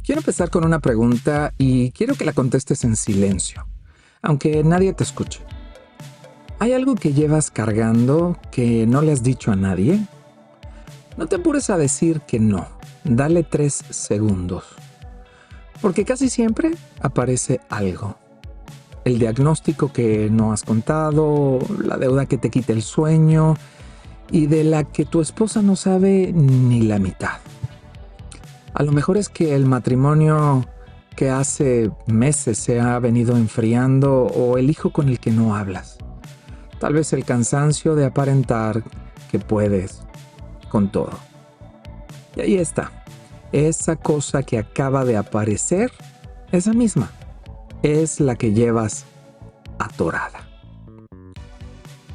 Quiero empezar con una pregunta y quiero que la contestes en silencio, aunque nadie te escuche. ¿Hay algo que llevas cargando que no le has dicho a nadie? No te apures a decir que no. Dale 3 segundos. Porque casi siempre aparece algo. El diagnóstico que no has contado, la deuda que te quita el sueño y de la que tu esposa no sabe ni la mitad. A lo mejor es que el matrimonio que hace meses se ha venido enfriando o el hijo con el que no hablas. Tal vez el cansancio de aparentar que puedes con todo. Y ahí está. Esa cosa que acaba de aparecer, esa misma, es la que llevas atorada.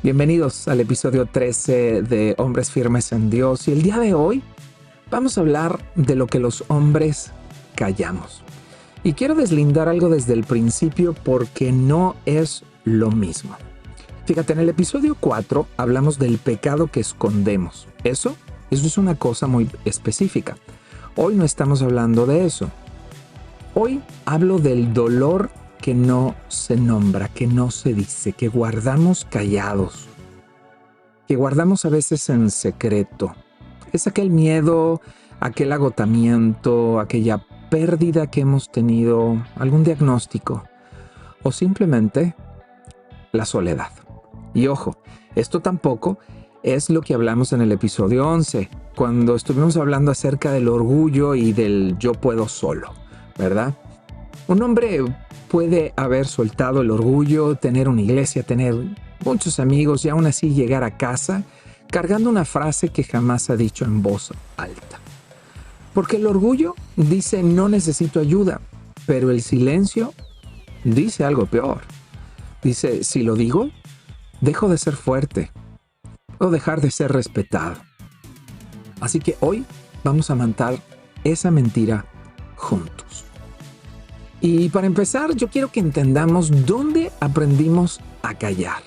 Bienvenidos al episodio 13 de Hombres Firmes en Dios. Y el día de hoy vamos a hablar de lo que los hombres callamos. Y quiero deslindar algo desde el principio porque no es lo mismo. Fíjate, en el episodio 4 hablamos del pecado que escondemos. Eso es una cosa muy específica. Hoy no estamos hablando de eso. Hoy hablo del dolor que no se nombra, que no se dice, que guardamos callados, que guardamos a veces en secreto. Es aquel miedo, aquel agotamiento, aquella pérdida que hemos tenido, algún diagnóstico o simplemente la soledad. Y ojo, esto tampoco es lo que hablamos en el episodio 11, cuando estuvimos hablando acerca del orgullo y del yo puedo solo, ¿verdad? Un hombre puede haber soltado el orgullo, tener una iglesia, tener muchos amigos y aún así llegar a casa cargando una frase que jamás ha dicho en voz alta. Porque el orgullo dice no necesito ayuda, pero el silencio dice algo peor. Dice, si lo digo, dejo de ser fuerte o dejar de ser respetado. Así que hoy vamos a matar esa mentira juntos. Y para empezar, yo quiero que entendamos dónde aprendimos a callar.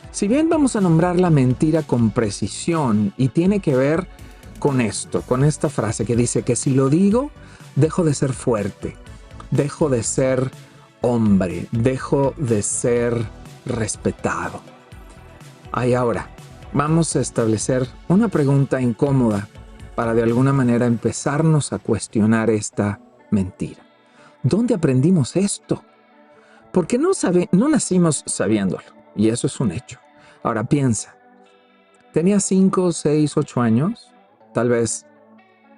Si bien vamos a nombrar la mentira con precisión y tiene que ver con esto, con esta frase que dice que si lo digo, dejo de ser fuerte, dejo de ser hombre, dejo de ser respetado. Ahí ahora, vamos a establecer una pregunta incómoda para de alguna manera empezarnos a cuestionar esta mentira. ¿Dónde aprendimos esto? Porque no nacimos sabiéndolo, y eso es un hecho. Ahora piensa, tenías 5, 6, 8 años, tal vez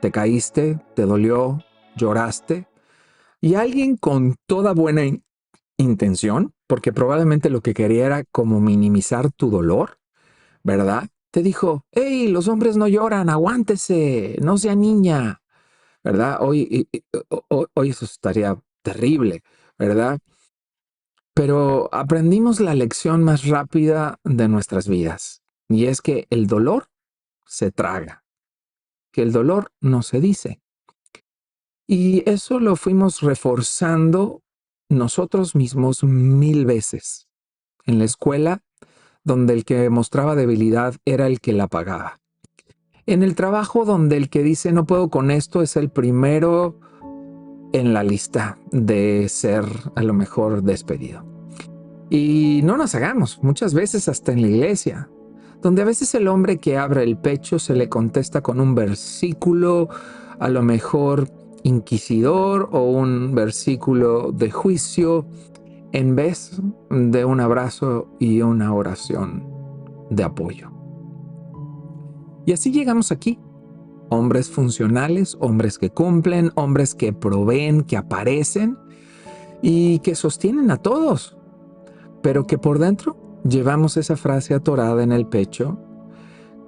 te caíste, te dolió, lloraste, y alguien con toda buena intención, porque probablemente lo que quería era como minimizar tu dolor, ¿verdad? Te dijo, hey, los hombres no lloran, aguántese, no sea niña, ¿verdad? Hoy eso estaría terrible, ¿verdad? Pero aprendimos la lección más rápida de nuestras vidas, y es que el dolor se traga, que el dolor no se dice. Y eso lo fuimos reforzando nosotros mismos 1000 veces. En la escuela, donde el que mostraba debilidad era el que la pagaba. En el trabajo, donde el que dice no puedo con esto es el primero en la lista de ser a lo mejor despedido. Y no nos hagamos, muchas veces hasta en la iglesia, donde a veces el hombre que abre el pecho se le contesta con un versículo a lo mejor inquisidor o un versículo de juicio en vez de un abrazo y una oración de apoyo. Y así llegamos aquí. Hombres funcionales, hombres que cumplen, hombres que proveen, que aparecen y que sostienen a todos, pero que por dentro llevamos esa frase atorada en el pecho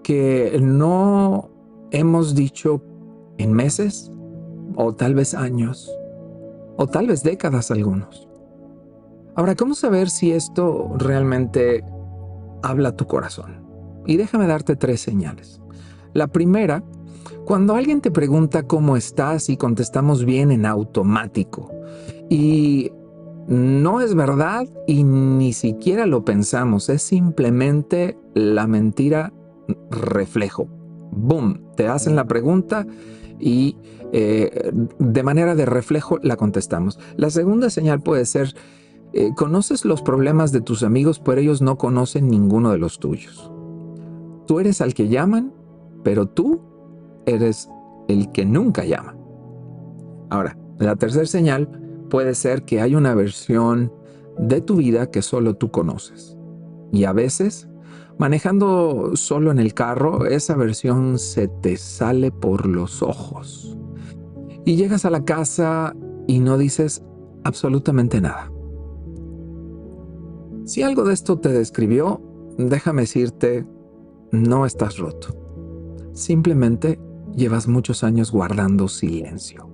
que no hemos dicho en meses o tal vez años o tal vez décadas algunos. Ahora, ¿cómo saber si esto realmente habla a tu corazón? Y déjame darte 3 señales. La primera, cuando alguien te pregunta cómo estás y contestamos bien en automático y no es verdad y ni siquiera lo pensamos, es simplemente la mentira reflejo. ¡Boom! Te hacen la pregunta y de manera de reflejo la contestamos. La segunda señal puede ser, conoces los problemas de tus amigos, pero ellos no conocen ninguno de los tuyos. Tú eres al que llaman, pero tú eres el que nunca llama. Ahora, la tercera señal puede ser que hay una versión de tu vida que solo tú conoces. Y a veces, manejando solo en el carro, esa versión se te sale por los ojos. Y llegas a la casa y no dices absolutamente nada. Si algo de esto te describió, déjame decirte, no estás roto. Simplemente llevas muchos años guardando silencio,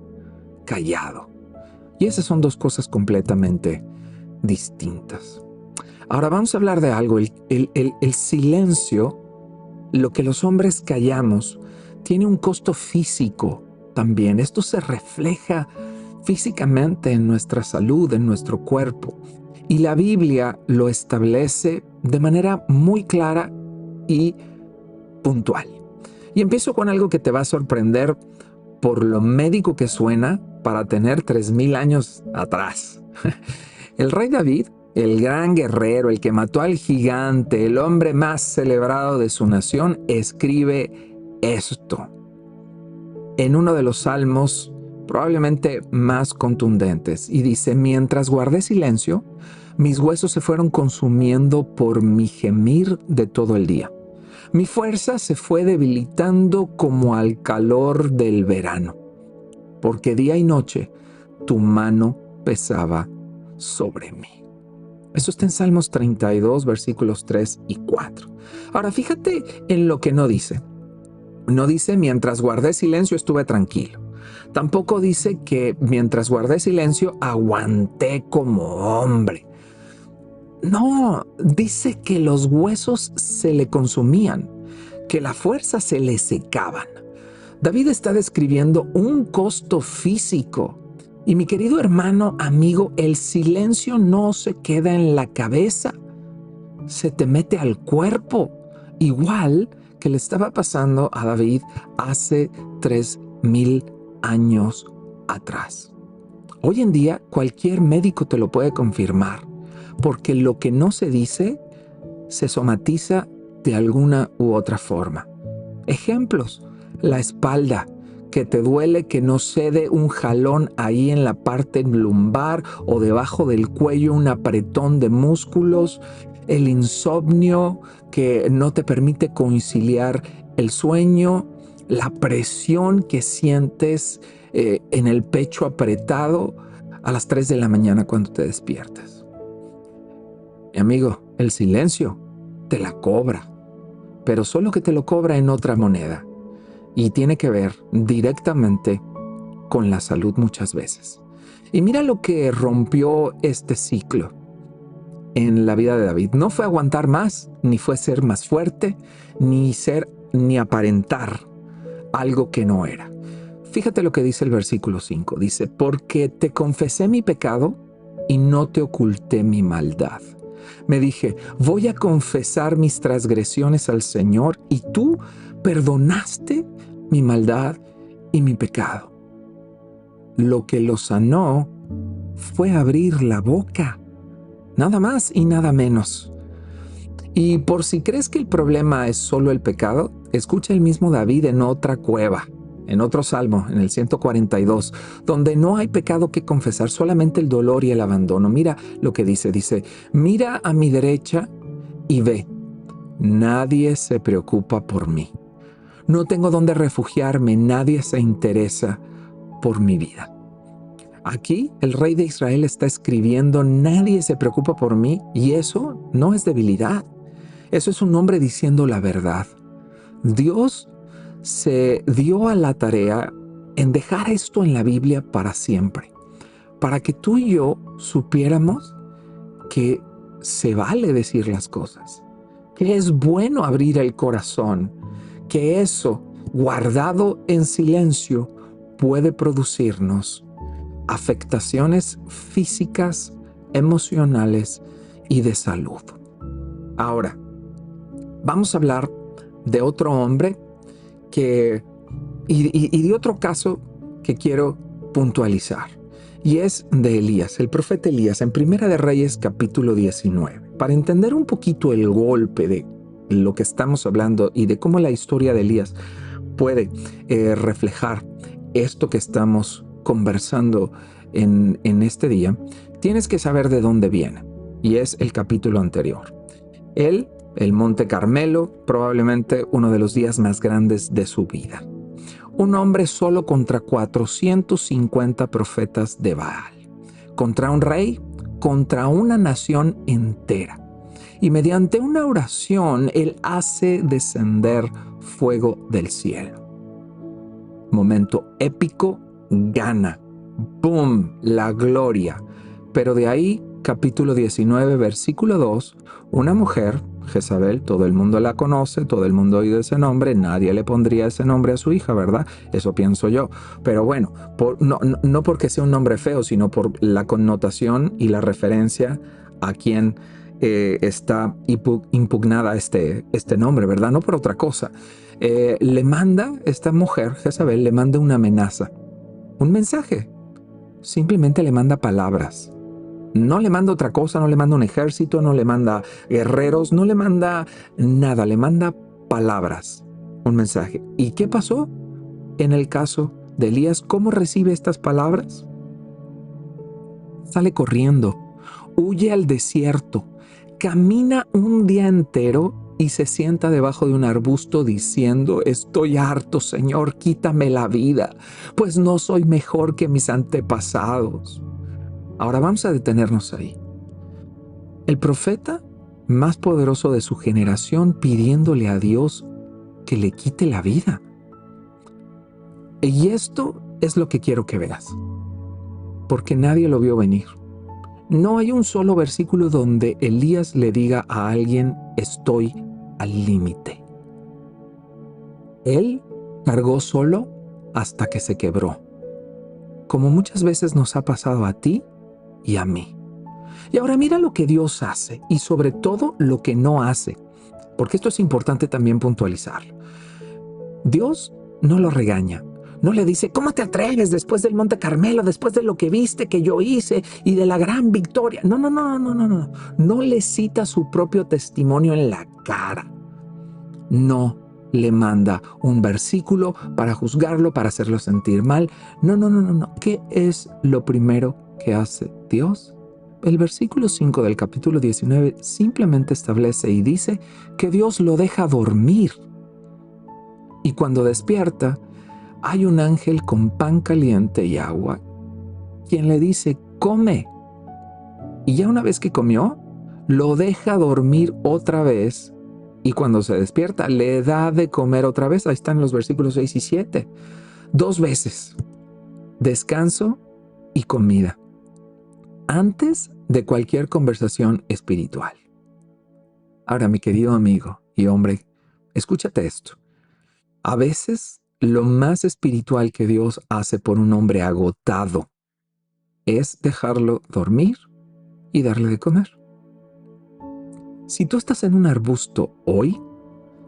callado. Y esas son dos cosas completamente distintas. Ahora vamos a hablar de algo. El silencio, lo que los hombres callamos, tiene un costo físico también. Esto se refleja físicamente en nuestra salud, en nuestro cuerpo. Y la Biblia lo establece de manera muy clara y puntual. Y empiezo con algo que te va a sorprender por lo médico que suena para tener 3000 años atrás. El rey David, el gran guerrero, el que mató al gigante, el hombre más celebrado de su nación, escribe esto en uno de los salmos probablemente más contundentes, y dice: mientras guardé silencio, mis huesos se fueron consumiendo por mi gemir de todo el día. Mi fuerza se fue debilitando como al calor del verano, porque día y noche tu mano pesaba sobre mí. Eso está en Salmos 32, versículos 3 y 4. Ahora, fíjate en lo que no dice. No dice: mientras guardé silencio estuve tranquilo. Tampoco dice que mientras guardé silencio aguanté como hombre. No, dice que los huesos se le consumían, que la fuerza se le secaban. David está describiendo un costo físico. Y mi querido hermano, amigo, el silencio no se queda en la cabeza, se te mete al cuerpo, igual que le estaba pasando a David hace 3000 años atrás. Hoy en día cualquier médico te lo puede confirmar, porque lo que no se dice se somatiza de alguna u otra forma. Ejemplos: la espalda, que te duele, que no cede, un jalón ahí en la parte lumbar o debajo del cuello, un apretón de músculos, el insomnio que no te permite conciliar el sueño, la presión que sientes en el pecho apretado a las 3 de la mañana cuando te despiertas. Mi amigo, el silencio te la cobra, pero solo que te lo cobra en otra moneda. Y tiene que ver directamente con la salud muchas veces. Y mira lo que rompió este ciclo en la vida de David. No fue aguantar más, ni fue ser más fuerte, ni aparentar algo que no era. Fíjate lo que dice el versículo 5. Dice: porque te confesé mi pecado y no te oculté mi maldad. Me dije: voy a confesar mis transgresiones al Señor, y tú perdonaste mi maldad y mi pecado. Lo que lo sanó fue abrir la boca, nada más y nada menos. Y por si crees que el problema es solo el pecado, escucha el mismo David en otra cueva, en otro salmo, en el 142, donde no hay pecado que confesar, solamente el dolor y el abandono. Mira lo que dice. Dice: mira a mi derecha y ve, nadie se preocupa por mí. No tengo dónde refugiarme, nadie se interesa por mi vida. Aquí el rey de Israel está escribiendo: nadie se preocupa por mí, y eso no es debilidad. Eso es un hombre diciendo la verdad. Dios se dio a la tarea en dejar esto en la Biblia para siempre, para que tú y yo supiéramos que se vale decir las cosas, que es bueno abrir el corazón, que eso, guardado en silencio, puede producirnos afectaciones físicas, emocionales y de salud. Ahora, vamos a hablar de otro hombre y de otro caso que quiero puntualizar. Y es de Elías, el profeta Elías, en Primera de Reyes capítulo 19. Para entender un poquito el golpe de lo que estamos hablando y de cómo la historia de Elías puede reflejar esto que estamos conversando en este día, tienes que saber de dónde viene. Y es el capítulo anterior. El Monte Carmelo, probablemente uno de los días más grandes de su vida. Un hombre solo contra 450 profetas de Baal, contra un rey, contra una nación entera. Y mediante una oración, él hace descender fuego del cielo. Momento épico, gana. ¡Boom! La gloria. Pero de ahí, capítulo 19, versículo 2, una mujer, Jezabel, todo el mundo la conoce, todo el mundo ha oído ese nombre, nadie le pondría ese nombre a su hija, ¿verdad? Eso pienso yo. Pero bueno, no porque sea un nombre feo, sino por la connotación y la referencia a quien está impugnada este nombre, ¿verdad? No por otra cosa. Le manda, esta mujer, Jezabel, le manda una amenaza, un mensaje. Simplemente le manda palabras. No le manda otra cosa, no le manda un ejército, no le manda guerreros, no le manda nada, le manda palabras, un mensaje. ¿Y qué pasó en el caso de Elías? ¿Cómo recibe estas palabras? Sale corriendo, huye al desierto, camina un día entero y se sienta debajo de un arbusto diciendo: estoy harto, Señor, quítame la vida, pues no soy mejor que mis antepasados. Ahora vamos a detenernos ahí. El profeta más poderoso de su generación pidiéndole a Dios que le quite la vida. Y esto es lo que quiero que veas, porque nadie lo vio venir. No hay un solo versículo donde Elías le diga a alguien: estoy al límite. Él cargó solo hasta que se quebró, como muchas veces nos ha pasado a ti y a mí. Y ahora mira lo que Dios hace y sobre todo lo que no hace, porque esto es importante también puntualizarlo. Dios no lo regaña, no le dice: ¿cómo te atreves después del Monte Carmelo, después de lo que viste que yo hice y de la gran victoria? No. No le cita su propio testimonio en la cara. No le manda un versículo para juzgarlo, para hacerlo sentir mal. No. ¿Qué es lo primero que hace Dios? El versículo 5 del capítulo 19 simplemente establece y dice que Dios lo deja dormir. Y cuando despierta, hay un ángel con pan caliente y agua, quien le dice: come. Y ya una vez que comió, lo deja dormir otra vez. Y cuando se despierta, le da de comer otra vez. Ahí están los versículos 6 y 7. 2 veces. Descanso y comida. Antes de cualquier conversación espiritual. Ahora, mi querido amigo y hombre, escúchate esto. A veces, lo más espiritual que Dios hace por un hombre agotado es dejarlo dormir y darle de comer. Si tú estás en un arbusto hoy,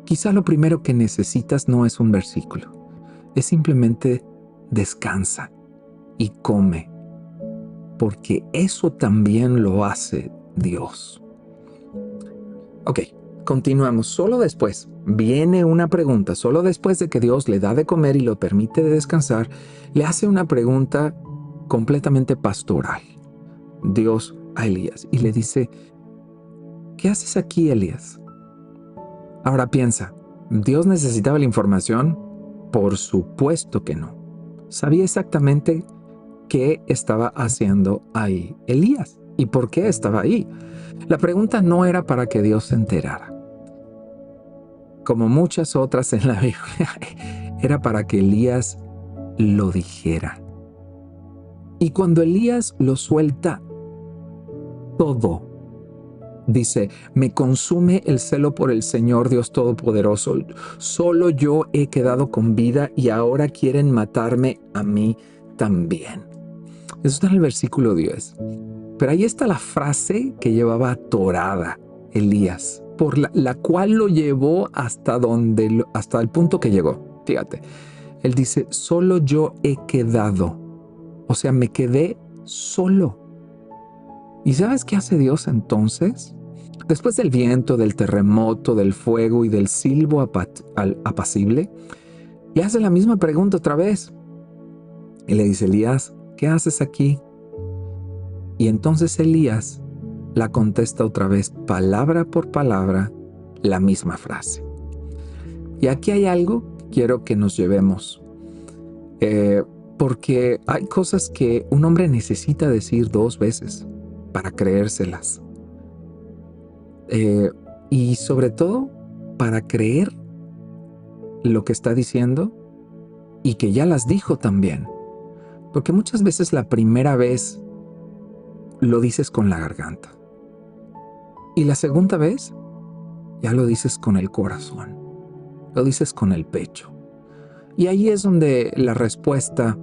quizá lo primero que necesitas no es un versículo, es simplemente descansa y come, porque eso también lo hace Dios. Ok, continuamos. Solo después viene una pregunta, solo después de que Dios le da de comer y lo permite descansar, le hace una pregunta completamente pastoral. Dios a Elías y le dice: ¿qué haces aquí, Elías? Ahora piensa, ¿Dios necesitaba la información? Por supuesto que no. Sabía exactamente qué estaba haciendo ahí Elías y por qué estaba ahí. La pregunta no era para que Dios se enterara, como muchas otras en la Biblia, era para que Elías lo dijera. Y cuando Elías lo suelta todo, dice: me consume el celo por el Señor Dios Todopoderoso. Solo yo he quedado con vida y ahora quieren matarme a mí también. Eso está en el versículo 10. Pero ahí está la frase que llevaba atorada Elías, por la cual lo llevó hasta el punto que llegó. Fíjate, Él dice, solo yo he quedado. O sea, me quedé solo. ¿Y sabes qué hace Dios entonces? Después del viento, del terremoto, del fuego y del silbo apacible, le hace la misma pregunta otra vez. Y le dice, Elías, ¿qué haces aquí? Y entonces Elías la contesta otra vez, palabra por palabra, la misma frase. Y aquí hay algo que quiero que nos llevemos. Porque hay cosas que un hombre necesita decir 2 veces para creérselas. Y sobre todo, para creer lo que está diciendo y que ya las dijo también. Porque muchas veces la primera vez lo dices con la garganta. Y la segunda vez ya lo dices con el corazón. Lo dices con el pecho. Y ahí es donde la respuesta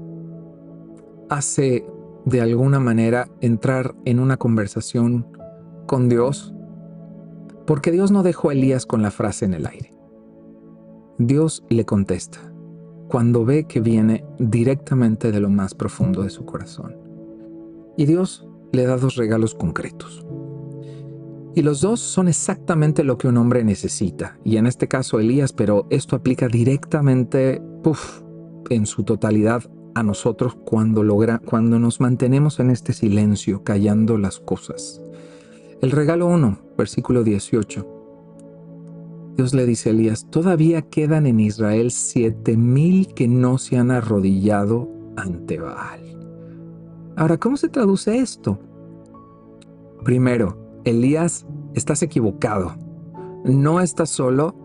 hace de alguna manera entrar en una conversación con Dios. Porque Dios no dejó a Elías con la frase en el aire. Dios le contesta cuando ve que viene directamente de lo más profundo de su corazón. Y Dios le da 2 regalos concretos. Y los 2 son exactamente lo que un hombre necesita. Y en este caso Elías, pero esto aplica directamente, en su totalidad a nosotros cuando nos mantenemos en este silencio, callando las cosas. El regalo 1, versículo 18. Dios le dice a Elías, todavía quedan en Israel 7,000 que no se han arrodillado ante Baal. Ahora, ¿cómo se traduce esto? Primero, Elías, estás equivocado. No estás solo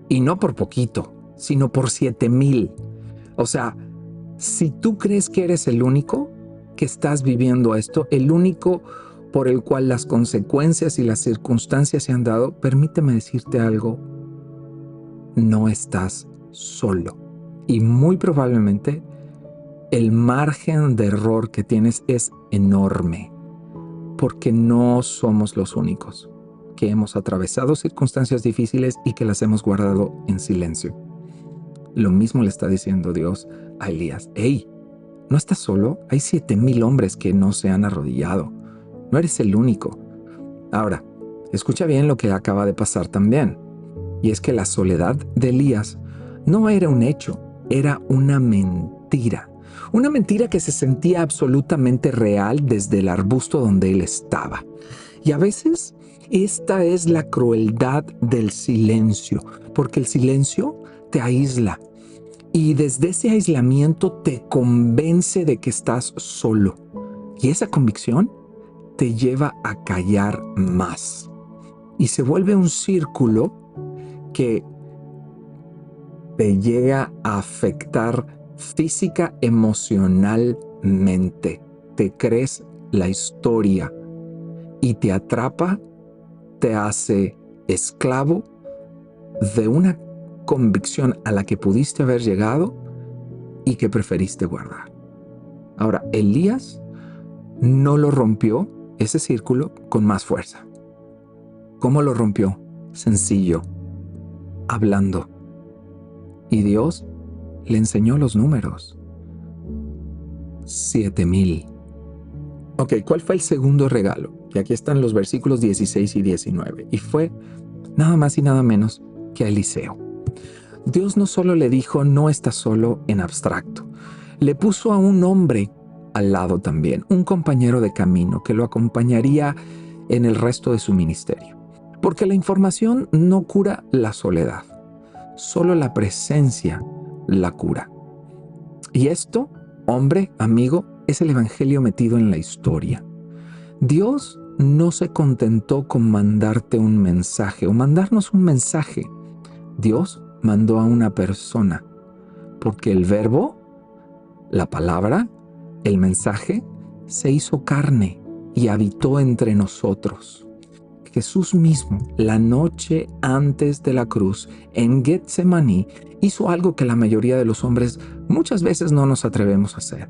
y no por poquito, sino por 7,000. O sea, si tú crees que eres el único que estás viviendo esto, el único por el cual las consecuencias y las circunstancias se han dado, permíteme decirte algo, no estás solo. Y muy probablemente el margen de error que tienes es enorme, porque no somos los únicos que hemos atravesado circunstancias difíciles y que las hemos guardado en silencio. Lo mismo le está diciendo Dios a Elías. ¡Hey! No estás solo, hay 7,000 hombres que no se han arrodillado. No eres el único. Ahora, escucha bien lo que acaba de pasar también. Y es que la soledad de Elías no era un hecho, era una mentira. Una mentira que se sentía absolutamente real desde el arbusto donde él estaba. Y a veces esta es la crueldad del silencio, porque el silencio te aísla. Y desde ese aislamiento te convence de que estás solo. Y esa convicción te lleva a callar más. Y se vuelve un círculo que te llega a afectar física, emocionalmente. Te crees la historia y te atrapa, te hace esclavo de una convicción a la que pudiste haber llegado y que preferiste guardar. Ahora, Elías no lo rompió ese círculo con más fuerza. ¿Cómo lo rompió? Sencillo, hablando. Y Dios le enseñó los números. 7,000. Ok, ¿cuál fue el segundo regalo? Y aquí están los versículos 16 y 19. Y fue nada más y nada menos que a Eliseo. Dios no solo le dijo, no estás solo en abstracto. Le puso a un hombre al lado también, un compañero de camino que lo acompañaría en el resto de su ministerio. Porque la información no cura la soledad, solo la presencia la cura. Y esto, hombre, amigo, es el evangelio metido en la historia. Dios no se contentó con mandarte un mensaje o mandarnos un mensaje. Dios mandó a una persona, porque el verbo, la palabra, el mensaje, se hizo carne y habitó entre nosotros. Jesús mismo, la noche antes de la cruz, en Getsemaní, hizo algo que la mayoría de los hombres muchas veces no nos atrevemos a hacer.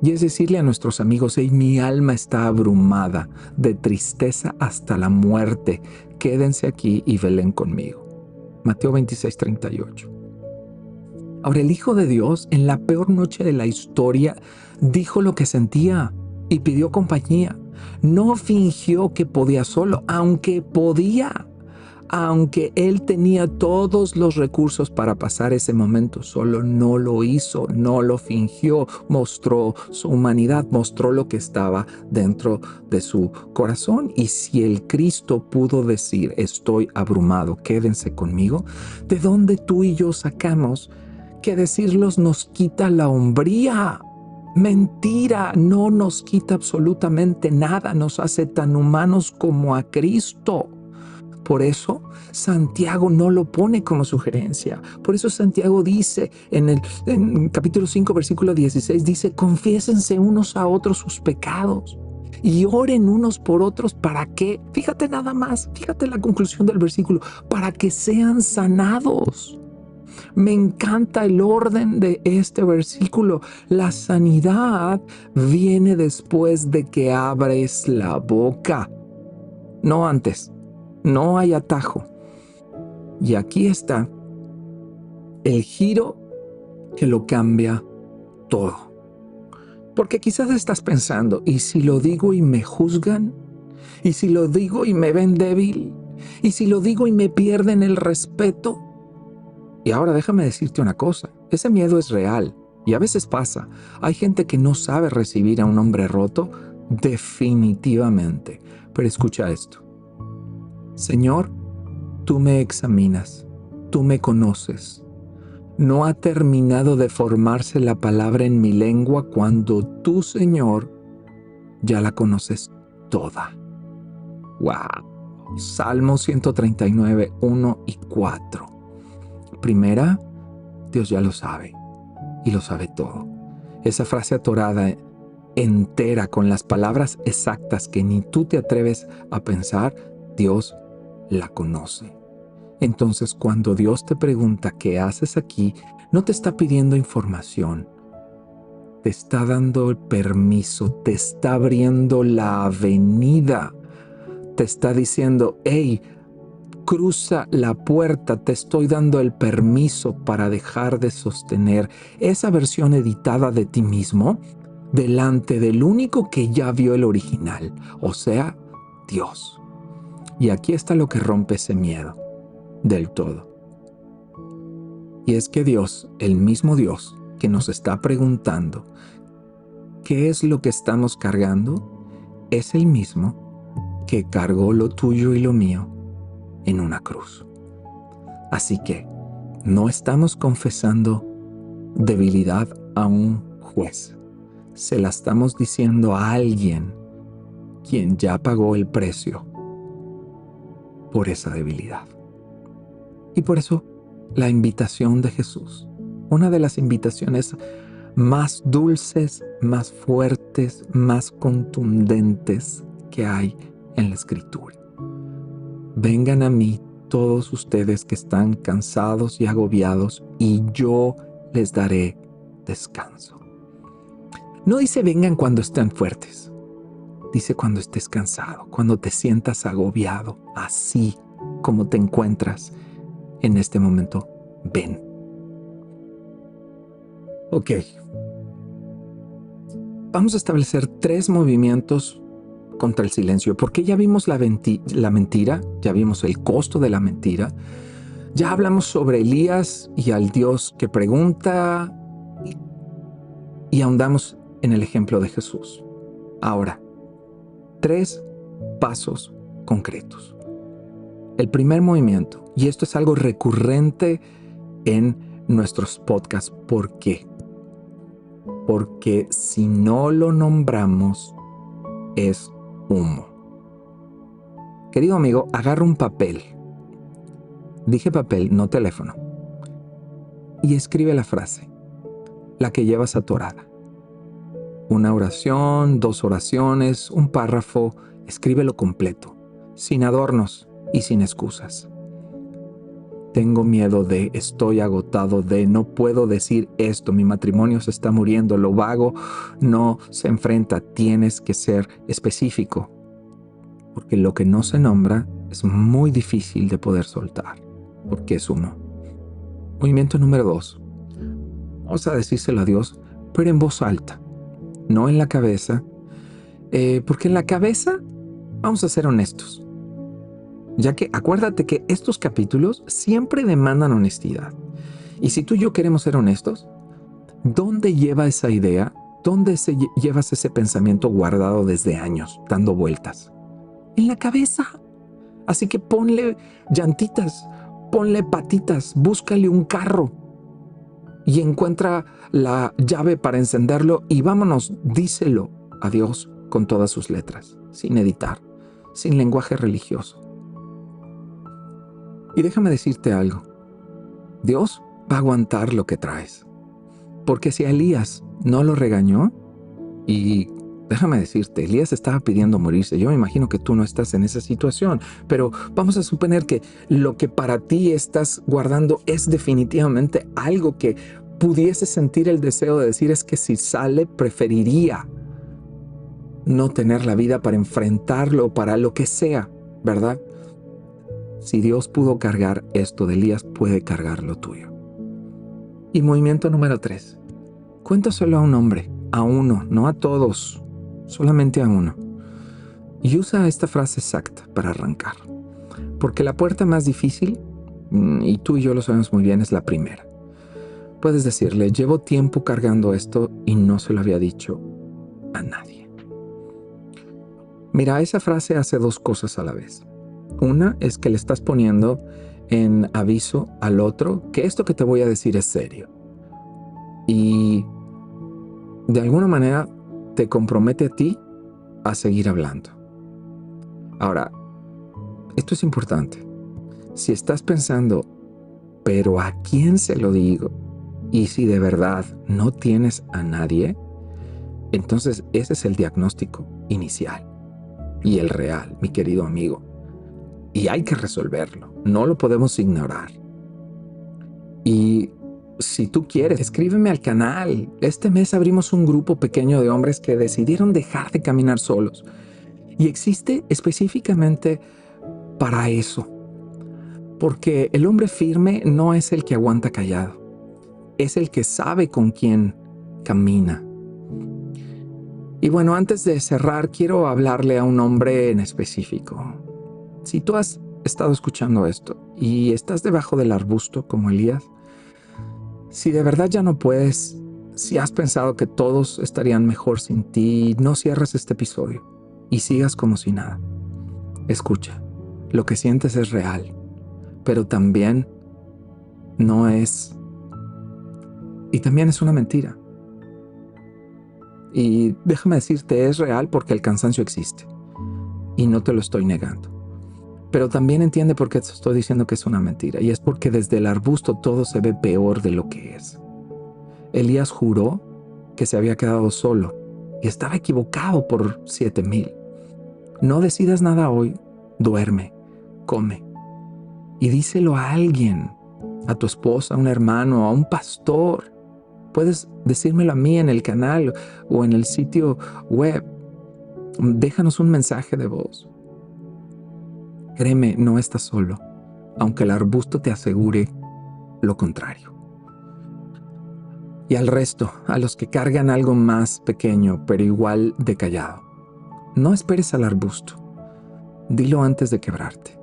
Y es decirle a nuestros amigos, hey, mi alma está abrumada de tristeza hasta la muerte. Quédense aquí y velen conmigo. Mateo 26:38. Ahora, el Hijo de Dios, en la peor noche de la historia, dijo lo que sentía y pidió compañía. No fingió que podía solo, aunque podía. Aunque él tenía todos los recursos para pasar ese momento solo, no lo hizo, no lo fingió, mostró su humanidad, mostró lo que estaba dentro de su corazón. Y si el Cristo pudo decir, estoy abrumado, quédense conmigo, ¿de dónde tú y yo sacamos que decirlos nos quita la hombría? Mentira, no nos quita absolutamente nada, nos hace tan humanos como a Cristo. Por eso Santiago no lo pone como sugerencia. Por eso Santiago dice en capítulo 5, versículo 16, dice, confiésense unos a otros sus pecados y oren unos por otros. ¿Para qué? Fíjate nada más, fíjate la conclusión del versículo, para que sean sanados. Me encanta el orden de este versículo. La sanidad viene después de que abres la boca, no antes. No hay atajo. Y aquí está el giro que lo cambia todo. Porque quizás estás pensando, ¿y si lo digo y me juzgan? ¿Y si lo digo y me ven débil? ¿Y si lo digo y me pierden el respeto? Y ahora déjame decirte una cosa, ese miedo es real y a veces pasa. Hay gente que no sabe recibir a un hombre roto, definitivamente. Pero escucha esto. Señor, tú me examinas, tú me conoces. No ha terminado de formarse la palabra en mi lengua cuando tú, Señor, ya la conoces toda. ¡Wow! Salmo 139, 1 y 4. Primera, Dios ya lo sabe y lo sabe todo. Esa frase atorada entera con las palabras exactas que ni tú te atreves a pensar, Dios la conoce. Entonces, cuando Dios te pregunta qué haces aquí, no te está pidiendo información, te está dando el permiso, te está abriendo la avenida, te está diciendo, hey, cruza la puerta, te estoy dando el permiso para dejar de sostener esa versión editada de ti mismo delante del único que ya vio el original, o sea, Dios. Y aquí está lo que rompe ese miedo del todo. Y es que Dios, el mismo Dios que nos está preguntando qué es lo que estamos cargando, es el mismo que cargó lo tuyo y lo mío en una cruz. Así que no estamos confesando debilidad a un juez. Se la estamos diciendo a alguien quien ya pagó el precio por esa debilidad. Y por eso la invitación de Jesús, una de las invitaciones más dulces, más fuertes, más contundentes que hay en la Escritura. Vengan a mí todos ustedes que están cansados y agobiados, y yo les daré descanso. No dice vengan cuando estén fuertes. Dice cuando estés cansado, cuando te sientas agobiado, así como te encuentras en este momento, ven. Ok. Vamos a establecer 3 movimientos contra el silencio, porque ya vimos la mentira, ya vimos el costo de la mentira, ya hablamos sobre Elías y al Dios que pregunta y ahondamos en el ejemplo de Jesús. Ahora, 3 pasos concretos. El primer movimiento, y esto es algo recurrente en nuestros podcasts. ¿Por qué? Porque si no lo nombramos, es humo. Querido amigo, agarra un papel. Dije papel, no teléfono. Y escribe la frase, la que llevas atorada. Una oración, 2 oraciones, un párrafo, escríbelo completo, sin adornos y sin excusas. Tengo miedo de, estoy agotado de, no puedo decir esto, mi matrimonio se está muriendo, lo vago no se enfrenta. Tienes que ser específico, porque lo que no se nombra es muy difícil de poder soltar, porque es humo. Movimiento número 2. Vamos a decírselo a Dios, pero en voz alta, no en la cabeza, porque en la cabeza, vamos a ser honestos, ya que acuérdate que estos capítulos siempre demandan honestidad. Y si tú y yo queremos ser honestos, ¿dónde lleva esa idea? ¿Dónde llevas ese pensamiento guardado desde años, dando vueltas? En la cabeza. Así que ponle llantitas, ponle patitas, búscale un carro y encuentra la llave para encenderlo y vámonos, díselo a Dios con todas sus letras, sin editar, sin lenguaje religioso. Y déjame decirte algo, Dios va a aguantar lo que traes, porque si a Elías no lo regañó, y déjame decirte, Elías estaba pidiendo morirse. Yo me imagino que tú no estás en esa situación, pero vamos a suponer que lo que para ti estás guardando es definitivamente algo que pudiese sentir el deseo de decir es que si sale preferiría no tener la vida para enfrentarlo, para lo que sea, ¿verdad? Si Dios pudo cargar esto de Elías, puede cargar lo tuyo. Y movimiento número 3. Cuéntaselo a un hombre, a uno, no a todos, solamente a uno. Y usa esta frase exacta para arrancar. Porque la puerta más difícil, y tú y yo lo sabemos muy bien, es la primera. Puedes decirle, llevo tiempo cargando esto y no se lo había dicho a nadie. Mira, esa frase hace dos cosas a la vez. Una es que le estás poniendo en aviso al otro que esto que te voy a decir es serio. Y de alguna manera te compromete a ti a seguir hablando. Ahora, esto es importante. Si estás pensando, pero ¿a quién se lo digo? Y si de verdad no tienes a nadie, entonces ese es el diagnóstico inicial y el real, mi querido amigo. Y hay que resolverlo, no lo podemos ignorar. Y si tú quieres, escríbeme al canal. Este mes abrimos un grupo pequeño de hombres que decidieron dejar de caminar solos. Y existe específicamente para eso. Porque el hombre firme no es el que aguanta callado. Es el que sabe con quién camina. Y bueno, antes de cerrar, quiero hablarle a un hombre en específico. Si tú has estado escuchando esto y estás debajo del arbusto como Elías, si de verdad ya no puedes, si has pensado que todos estarían mejor sin ti, no cierres este episodio y sigas como si nada. Escucha, lo que sientes es real, pero también no es... Y también es una mentira. Y déjame decirte, es real porque el cansancio existe. Y no te lo estoy negando. Pero también entiende por qué te estoy diciendo que es una mentira. Y es porque desde el arbusto todo se ve peor de lo que es. Elías juró que se había quedado solo. Y estaba equivocado por 7,000. No decidas nada hoy. Duerme. Come. Y díselo a alguien. A tu esposa, a un hermano, a un pastor. Puedes decírmelo a mí en el canal o en el sitio web. Déjanos un mensaje de voz. Créeme, no estás solo, aunque el arbusto te asegure lo contrario. Y al resto, a los que cargan algo más pequeño, pero igual de callado, no esperes al arbusto. Dilo antes de quebrarte.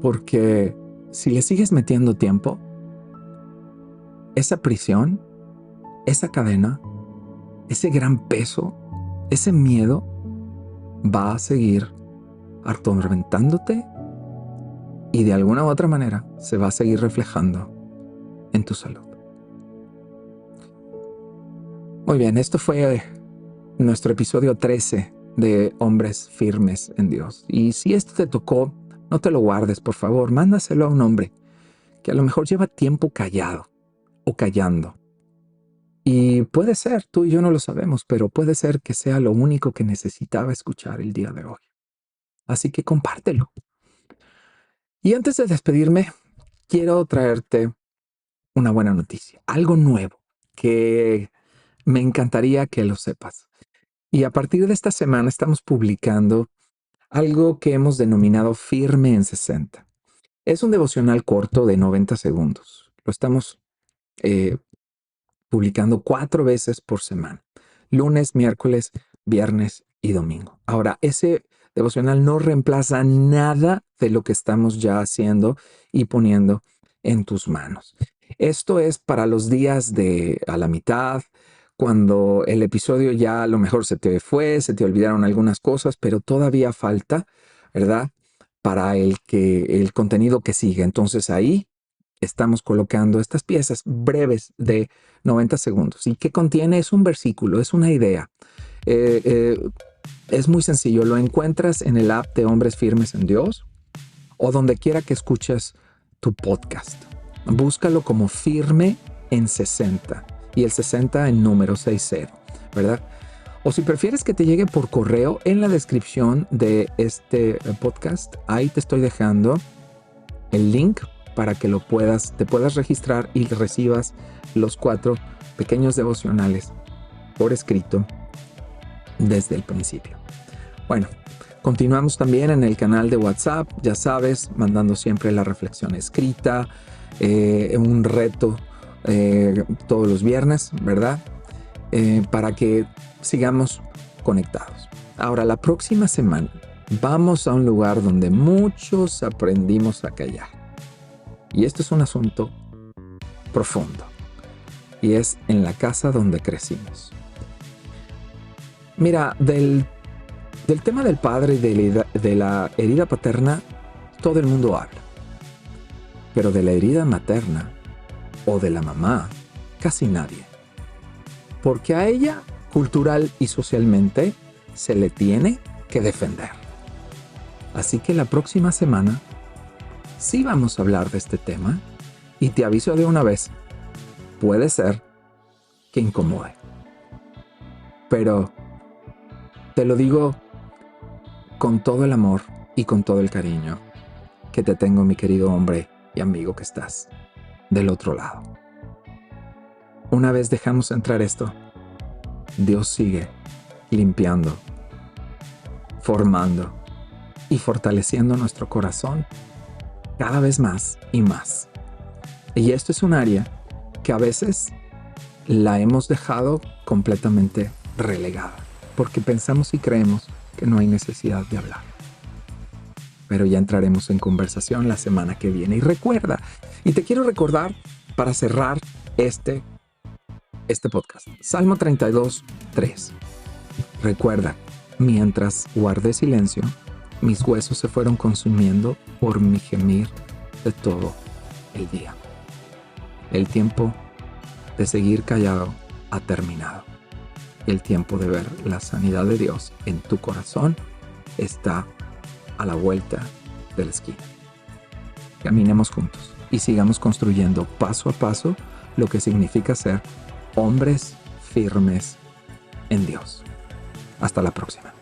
Porque si le sigues metiendo tiempo, esa prisión, esa cadena, ese gran peso, ese miedo va a seguir atormentándote y de alguna u otra manera se va a seguir reflejando en tu salud. Muy bien, esto fue nuestro episodio 13 de Hombres Firmes en Dios. Y si esto te tocó, no te lo guardes, por favor, mándaselo a un hombre que a lo mejor lleva tiempo callado o callando. Y puede ser, tú y yo no lo sabemos, pero puede ser que sea lo único que necesitaba escuchar el día de hoy. Así que compártelo. Y antes de despedirme, quiero traerte una buena noticia, algo nuevo que me encantaría que lo sepas. Y a partir de esta semana estamos publicando algo que hemos denominado Firme en 60. Es un devocional corto de 90 segundos. Lo estamos publicando 4 veces por semana. Lunes, miércoles, viernes y domingo. Ahora, ese devocional no reemplaza nada de lo que estamos ya haciendo y poniendo en tus manos. Esto es para los días de a la mitad, cuando el episodio ya a lo mejor se te olvidaron algunas cosas, pero todavía falta, ¿verdad? Para el contenido que sigue. Entonces ahí estamos colocando estas piezas breves de 90 segundos. ¿Y qué contiene? Es un versículo, es una idea. Es muy sencillo. Lo encuentras en el app de Hombres Firmes en Dios o donde quiera que escuches tu podcast. Búscalo como Firme en 60 y el 60 en número 60, ¿verdad? O si prefieres que te llegue por correo, en la descripción de este podcast, ahí te estoy dejando el link para que te puedas registrar y recibas los 4 pequeños devocionales por escrito desde el principio. Bueno, continuamos también en el canal de WhatsApp, ya sabes, mandando siempre la reflexión escrita, un reto todos los viernes, ¿verdad? Para que sigamos conectados. Ahora, la próxima semana vamos a un lugar donde muchos aprendimos a callar. Y esto es un asunto profundo. Y es en la casa donde crecimos. Mira, del tema del padre y de la herida paterna, todo el mundo habla. Pero de la herida materna o de la mamá, casi nadie. Porque a ella, cultural y socialmente, se le tiene que defender. Así que la próxima semana sí vamos a hablar de este tema y te aviso de una vez, puede ser que incomode. Pero te lo digo con todo el amor y con todo el cariño que te tengo, mi querido hombre y amigo que estás del otro lado. Una vez dejamos entrar esto, Dios sigue limpiando, formando y fortaleciendo nuestro corazón cada vez más y más. Y esto es un área que a veces la hemos dejado completamente relegada, porque pensamos y creemos que no hay necesidad de hablar. Pero ya entraremos en conversación la semana que viene. Y recuerda, y te quiero recordar para cerrar este podcast, Salmo 32, 3. Recuerda, mientras guardé silencio, mis huesos se fueron consumiendo por mi gemir de todo el día. El tiempo de seguir callado ha terminado. Y el tiempo de ver la sanidad de Dios en tu corazón está a la vuelta de la esquina. Caminemos juntos y sigamos construyendo paso a paso lo que significa ser hombres firmes en Dios. Hasta la próxima.